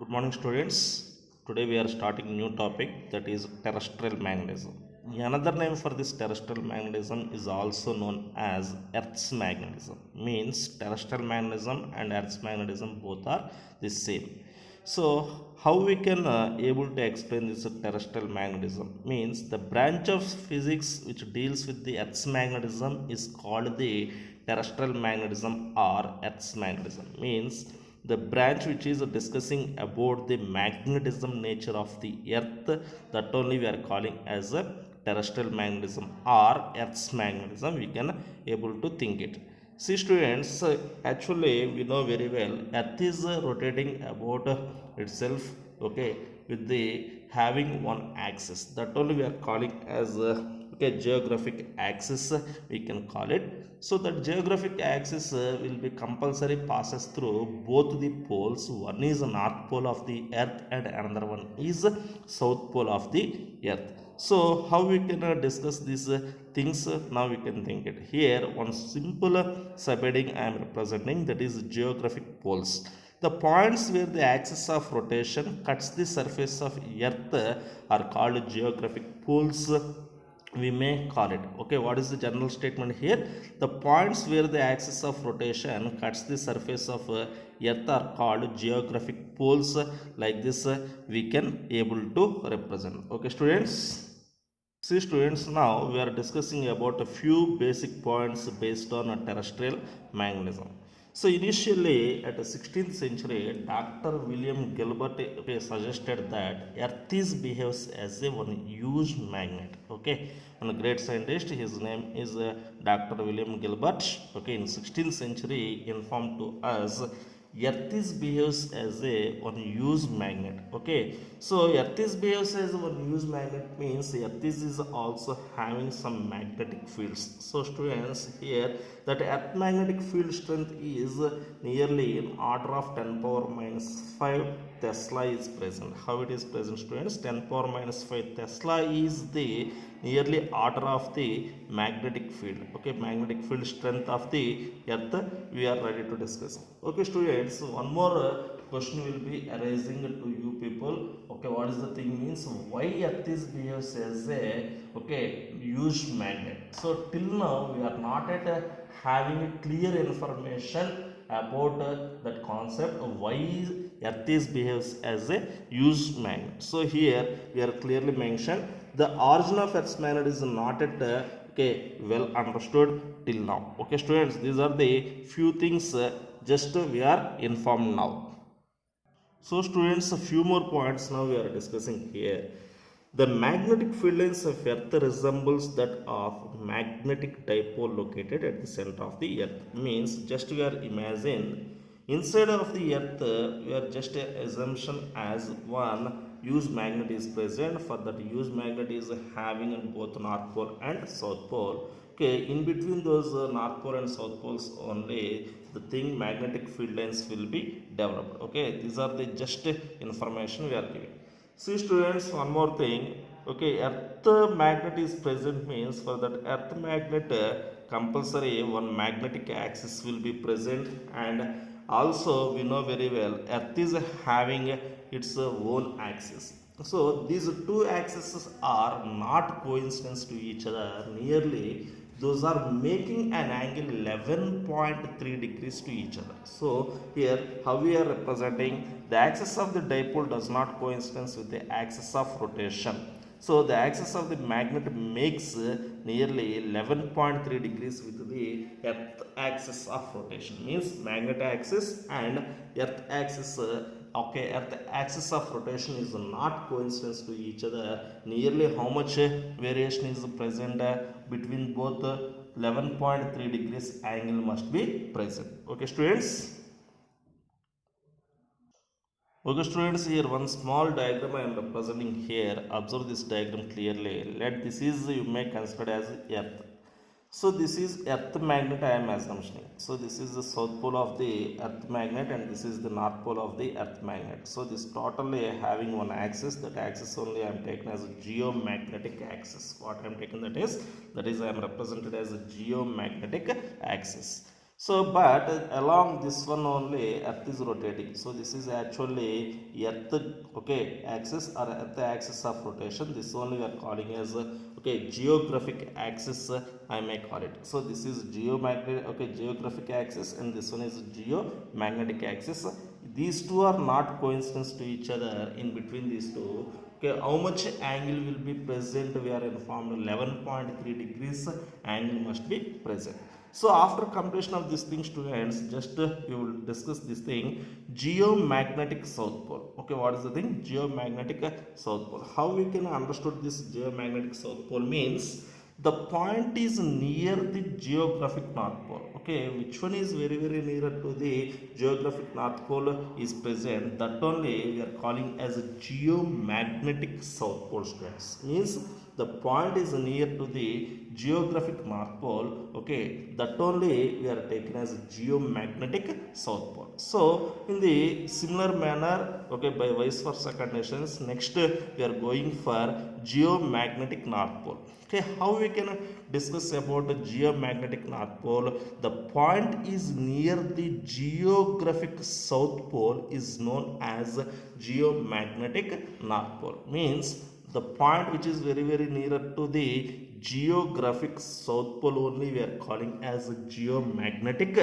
Good morning, students. Today we are starting new topic, that is terrestrial magnetism. Another name for this terrestrial magnetism is also known as Earth's magnetism. Means terrestrial magnetism and Earth's magnetism both are the same. So how we can able to explain this terrestrial magnetism? Means the branch of physics which deals with the Earth's magnetism is called the terrestrial magnetism or Earth's magnetism. Means the branch which is discussing about the magnetism nature of the earth, that only we are calling as a terrestrial magnetism or earth's magnetism, we can able to think it. See students, actually we know very well earth is rotating about itself, okay, with the having one axis, that only we are calling as okay, geographic axis, we can call it. So that geographic axis will be compulsory passes through both the poles. One is north pole of the earth and another one is south pole of the earth. So how we can discuss these things? Now we can think it here. One simple subheading I am representing, that is geographic poles. The points where the axis of rotation cuts the surface of earth are called geographic poles, we may call it. Okay, what is the general statement here? The points where the axis of rotation cuts the surface of earth are called geographic poles. Like this we can able to represent. Okay students, see students, now we are discussing about a few basic points based on a terrestrial magnetism. So initially at the 16th century, Dr. William Gilbert suggested that Earth is behaves as a one huge magnet. Okay, one great scientist, his name is Dr. William Gilbert. Okay, in 16th century informed to us earth is behaves as a one huge magnet. Okay, so earth is behaves as one huge magnet means earth is also having some magnetic fields. So students, here that earth magnetic field strength is nearly in order of 10 power minus 5 Tesla is present. How it is present students? 10 power minus 5 Tesla is the nearly order of the magnetic field. Okay, magnetic field strength of the earth we are ready to discuss. Okay students, one more question will be arising to you people. Okay, what is the thing means why earth is behaves as a okay huge magnet? So till now we are not at having a clear information about that concept of why earth is behaves as a huge magnet. So here we are clearly mentioned the origin of earth's magnet is not at okay well understood till now. Okay students, these are the few things just we are informed now. So students, a few more points now we are discussing here. The magnetic field lines of earth resembles that of magnetic dipole located at the center of the earth. Means just we are imagine inside of the earth we are just a assumption as one huge magnet is present. For that huge magnet is having both north pole and south pole. Okay, in between those north pole and south poles only the thing magnetic field lines will be developed. Okay, these are the just information we are giving. See students, one more thing. Okay, earth magnet is present means for that earth magnet compulsory one magnetic axis will be present, and also we know very well earth is having its own axis. So these two axes are not coincidence to each other, nearly those are making an angle 11.3 degrees to each other. So here how we are representing the axis of the dipole does not coincidence with the axis of rotation. So the axis of the magnet makes nearly 11.3 degrees with the earth axis of rotation. Means magnet axis and earth axis okay, earth axis of rotation is not coincidence to each other. Nearly how much variation is present between both 11.3 degrees angle must be present. Okay students. Okay students, here one small diagram I am representing here. Observe this diagram clearly. Let this is you may consider as earth. So this is earth magnet I am assuming. So this is the south pole of the earth magnet and this is the north pole of the earth magnet. So this totally having one axis. That axis only I am taken as a geomagnetic axis. What I am taken, that is I am represented as a geomagnetic axis. So but along this one only earth is rotating, so this is actually earth, okay, axis or earth axis of rotation. This only we are calling as okay, geographic axis, I may call it. So this is geomagnetic, okay, geographic axis, and this one is geomagnetic axis. These two are not coincidence to each other. In between these two, okay, how much angle will be present, we are informed 11.3 degrees angle must be present. So after completion of this thing, students, just we will discuss this thing, geomagnetic south pole. Okay, what is the thing? Geomagnetic south pole. How we can understood this geomagnetic south pole means the point is near the geographic north pole. Okay, which one is very very nearer to the geographic north pole is present, that only we are calling as a geomagnetic south pole, students. Means the point is near to the geographic north pole, okay, that only we are taken as geomagnetic south pole. So in the similar manner, okay, by vice versa conditions, next we are going for geomagnetic north pole. Okay, how we can discuss about the geomagnetic north pole? The point is near the geographic south pole is known as geomagnetic north pole. Means the point which is very very nearer to the geographic south pole only we are calling as geomagnetic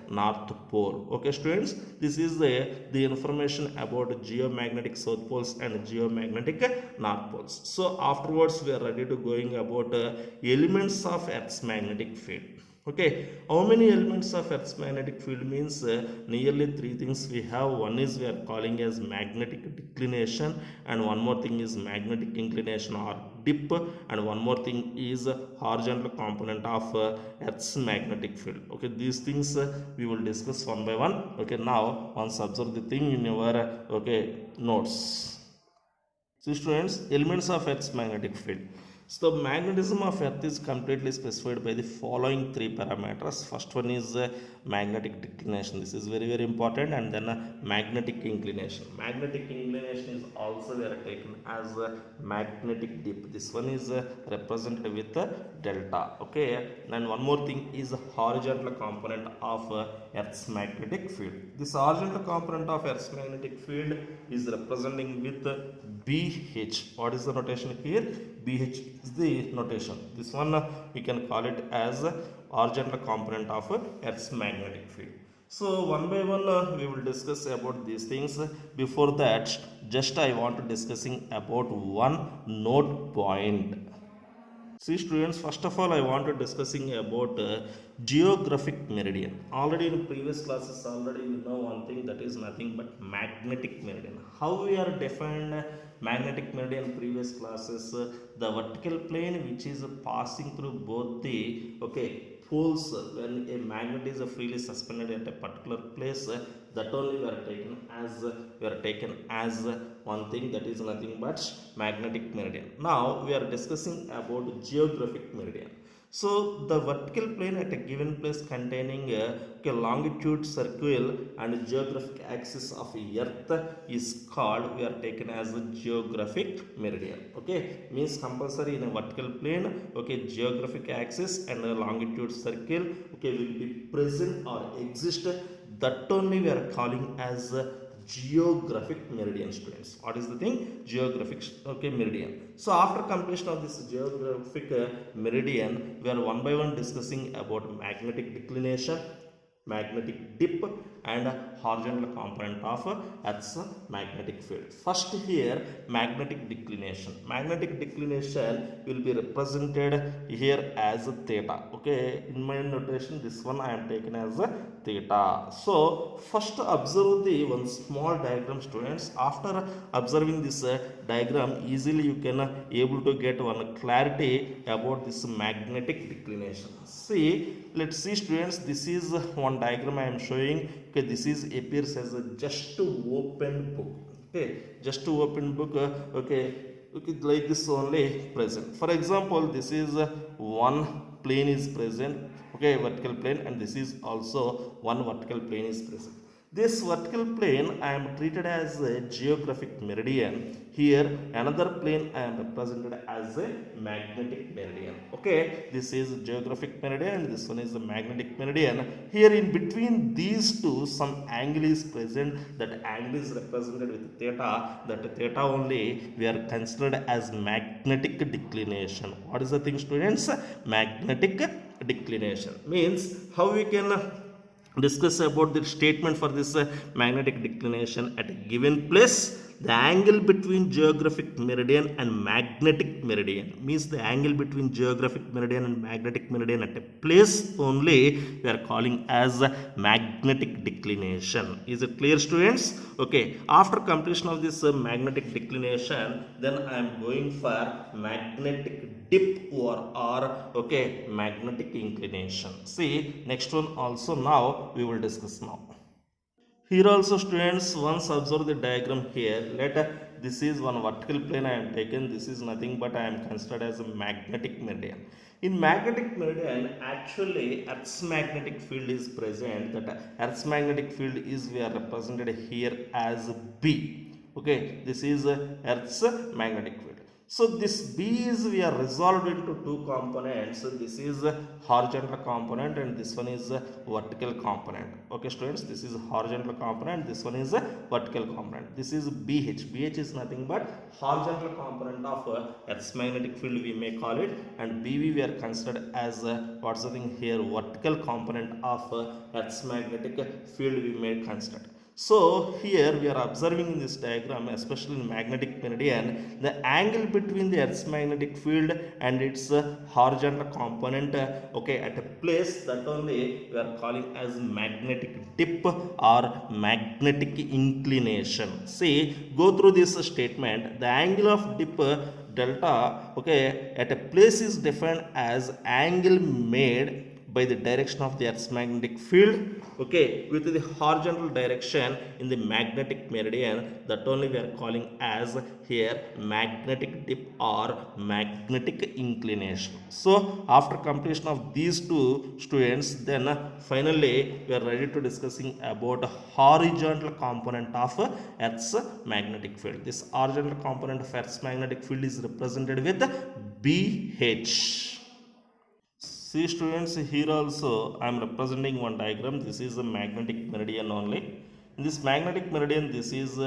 north pole. Okay, students, this is the information about geomagnetic south poles and geomagnetic north poles. So afterwards we are ready to going about elements of earth's magnetic field. Okay, how many elements of earth's magnetic field means nearly three things we have. One is we are calling as magnetic declination, and one more thing is magnetic inclination or dip, and one more thing is horizontal component of earth's magnetic field. Okay, these things we will discuss one by one. Okay, now once observe the thing in your okay notes. See, students, elements of earth's magnetic field. So the magnetism of earth is completely specified by the following three parameters. First one is magnetic declination. This is very very important. And then magnetic inclination. Magnetic inclination is also we are taken as magnetic dip. This one is represented with delta. Okay, and one more thing is horizontal component of earth's magnetic field. This horizontal component of earth's magnetic field is representing with BH. What is the notation here? BH is the notation. This one we can call it as horizontal component of earth's magnetic field. So one by one we will discuss about these things. Before that, just I want to discussing about one note point. See, students, first of all I want to discussing about geographic meridian. Already in previous classes already we know one thing, that is nothing but magnetic meridian. How we are defined magnetic meridian previous classes? The vertical plane which is passing through both the okay poles when a magnet is freely suspended at a particular place, that only we are taken as one thing, that is nothing but magnetic meridian. Now we are discussing about geographic meridian. So the vertical plane at a given place containing a longitude circle and geographic axis of earth is called, we are taken as a geographic meridian. Okay, means compulsory in a vertical plane, okay, geographic axis and a longitude circle, okay, will be present or exist, that only we are calling as geographic meridian, students. What is the thing? Geographic, okay, meridian. So after completion of this geographic meridian, we are one by one discussing about magnetic declination, magnetic dip, and horizontal component of Earth's magnetic field. First here, magnetic declination. Magnetic declination will be represented here as theta. Okay, in my notation this one I am taken as theta. So first observe the one small diagram, students. After observing this diagram, easily you can able to get one clarity about this magnetic declination. See, let's see, students, this is one diagram I am showing. Okay, this is appears as a just open book. Okay, just open book. Okay, like this only present. For example, this is one plane is present, okay, vertical plane, and this is also one vertical plane is present. This vertical plane I am treated as a geographic meridian. Here another plane I am represented as a magnetic meridian. Okay, this is geographic meridian, this one is the magnetic meridian. Here in between these two some angle is present. That angle is represented with theta. That theta only we are considered as magnetic declination. What is the thing, students? Magnetic declination means how we can discuss about the statement for this magnetic declination at a given place. The angle between geographic meridian and magnetic meridian means the angle between geographic meridian and magnetic meridian at a place only we are calling as magnetic declination. Is it clear, students? Okay, after completion of this magnetic declination, then I am going for magnetic dip or okay, magnetic inclination. See, next one also now we will discuss now. Here also, students, once observe the diagram here. Let this is one vertical plane I am taken. This is nothing but I am considered as a magnetic meridian. In magnetic meridian, actually Earth's magnetic field is present. That Earth's magnetic field is we are represented here as B. Okay, this is Earth's magnetic field. So this B is we are resolved into two components. This is horizontal component and this one is vertical component. Okay, students, this is horizontal component, this one is vertical component. This is BH. BH is nothing but horizontal component of Earth's magnetic field we may call it, and BV we are considered as what's the thing here, vertical component of Earth's magnetic field we may consider. So here we are observing in this diagram, especially in magnetic meridian, the angle between the Earth's magnetic field and its horizontal component, okay, at a place that only we are calling as magnetic dip or magnetic inclination. See, go through this statement. The angle of dip delta, okay, at a place is defined as angle made by the direction of the Earth's magnetic field, okay, with the horizontal direction in the magnetic meridian, that only we are calling as here magnetic dip or magnetic inclination. So after completion of these two, students, then finally we are ready to discussing about horizontal component of Earth's magnetic field. This horizontal component of Earth's magnetic field is represented with BH. See, students, here also I am representing one diagram. This is a magnetic meridian only. In this magnetic meridian, this is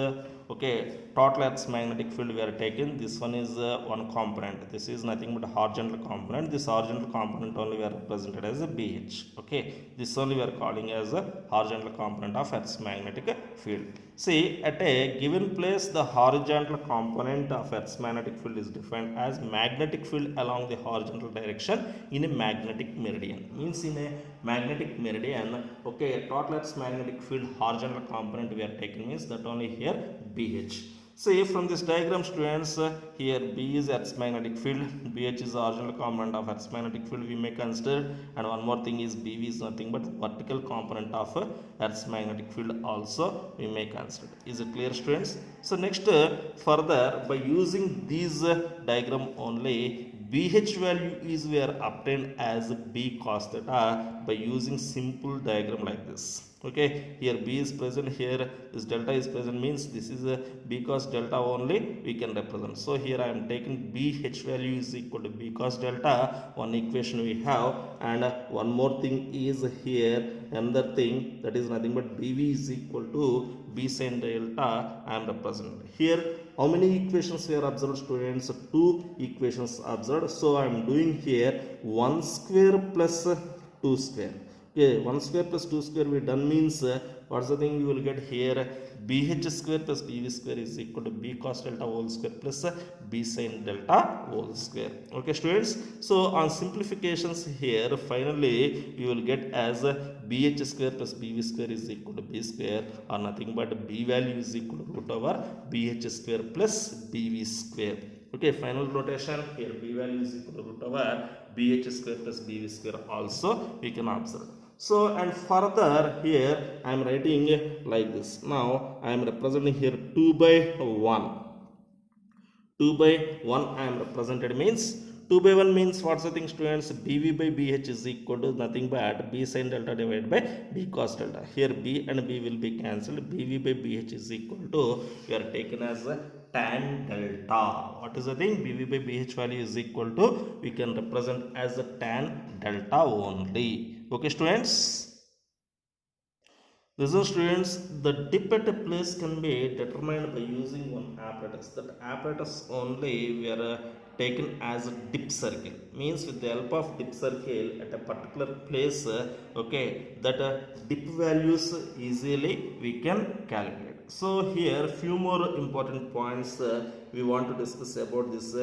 okay, total Earth's magnetic field we are taking. This one is one component. This is nothing but a horizontal component. This horizontal component only we are represented as a BH. Okay, this only we are calling as a horizontal component of Earth's magnetic field. See, at a given place, the horizontal component of Earth's magnetic field is defined as magnetic field along the horizontal direction in a magnetic meridian. Means in a magnetic meridian, okay, total Earth's magnetic field horizontal component we are taking means that only here BH. See, from this diagram, students, here B is Earth's magnetic field, BH is the horizontal component of Earth's magnetic field we may consider, and one more thing is BV is nothing but vertical component of Earth's magnetic field also we may consider. Is it clear, students? So next, further, by using these diagram only, BH value is we are obtained as B cos theta by using simple diagram like this. Okay, here B is present, here this delta is present, means this is a B cos delta only we can represent. So here I am taking BH value is equal to B cos delta, one equation we have, and one more thing is here, another thing, that is nothing but BV is equal to B sin delta I am representing. Here how many equations we are observed, students? Two equations observed. So I am doing here 1 square plus 2 square. Okay, 1 square plus 2 square we done means what's the thing you will get here, BH square plus BV square is equal to B cos delta whole square plus B sin delta whole square. Okay, students, so on simplifications here, finally you will get as BH square plus BV square is equal to B square, or nothing but B value is equal to root over BH square plus BV square. Okay, final notation here, B value is equal to root over BH square plus BV square also we can observe. So, and further here I am writing like this. Now I am representing here 2 by 1. 2 by 1 I am represented means 2 by 1 means what's the thing, students? BV by BH is equal to nothing but B sin delta divided by B cos delta. Here B and B will be cancelled. BV by BH is equal to, we are taken as a tan delta. What is the thing? BV by BH value is equal to, we can represent as a tan delta only. Okay, students? Listen, students, the dip at a place can be determined by using one apparatus. That apparatus only we are taken as a dip circle. Means with the help of dip circle at a particular place, okay, that dip values easily we can calculate. So here few more important points we want to discuss about this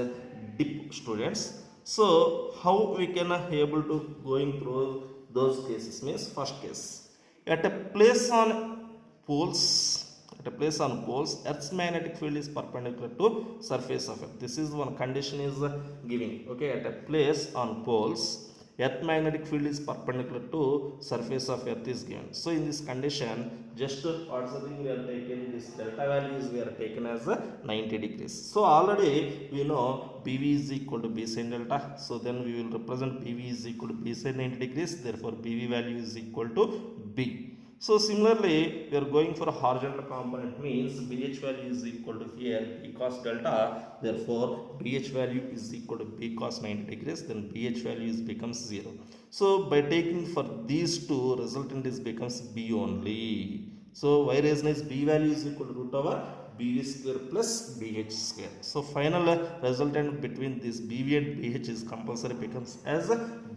dip, students. So how we can able to going through those cases? Means first case, at a place on poles, Earth's magnetic field is perpendicular to surface of Earth. This is one condition is giving. Okay, at a place on poles, Earth magnetic field is perpendicular to surface of Earth is given. So in this condition, just what's the thing we are taking, this delta values we are taken as 90 degrees. So already we know BV is equal to B sin delta. So then we will represent BV is equal to B sin 90 degrees. Therefore BV value is equal to B. So similarly, we are going for a horizontal component, means BH value is equal to here B cos delta. Therefore BH value is equal to B cos 90 degrees. Then BH value is becomes 0. So by taking for these two, resultant is becomes B only. So why reason is B value is equal to root over BV square plus BH square. So final resultant between this BV and BH is compulsory becomes as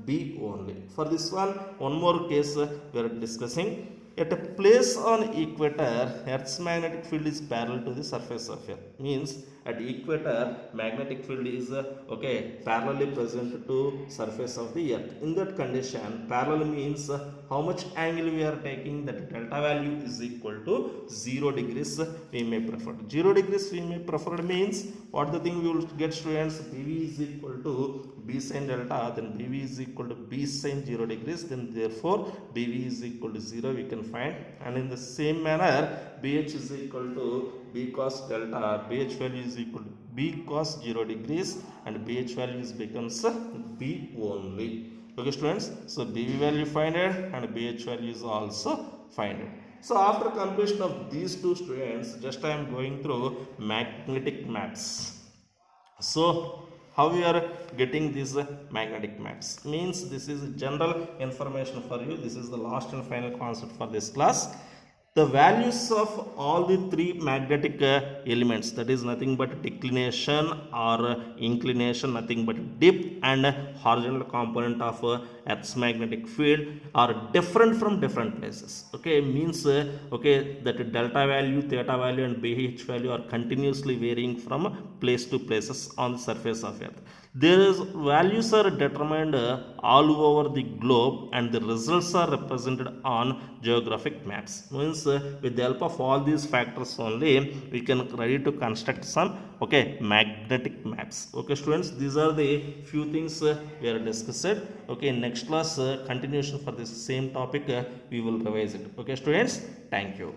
B only. For this one more case we are discussing. At a place on equator, Earth's magnetic field is parallel to the surface of Earth. Means at equator, magnetic field is parallelly present to surface of the Earth. In that condition, parallel means how much angle we are taking, that delta value is equal to 0 degrees we may prefer. 0 degrees we may prefer means what the thing we will get, students? BV is equal to B sin delta, then BV is equal to B sin 0 degrees, then therefore BV is equal to 0 we can find. And in the same manner, BH is equal to B cos delta, BH value is equal to B cos 0 degrees, and BH value becomes B only. Okay, students, so BV value find it and BH value is also find it. So after completion of these two, students, just I am going through magnetic maps. So how we are getting these magnetic maps? Means this is general information for you. This is the last and final concept for this class. The values of all the three magnetic elements, that is nothing but declination or inclination, nothing but dip and horizontal component of Earth's magnetic field, are different from different places. Okay, means that delta value, theta value and BH value are continuously varying from place to places on the surface of Earth. Their values are determined all over the globe and the results are represented on geographic maps. Means with the help of all these factors only we can ready to construct some magnetic maps. Okay, students, these are the few things we are discussed. Okay, next class continuation for this same topic we will revise it. Okay, students, thank you.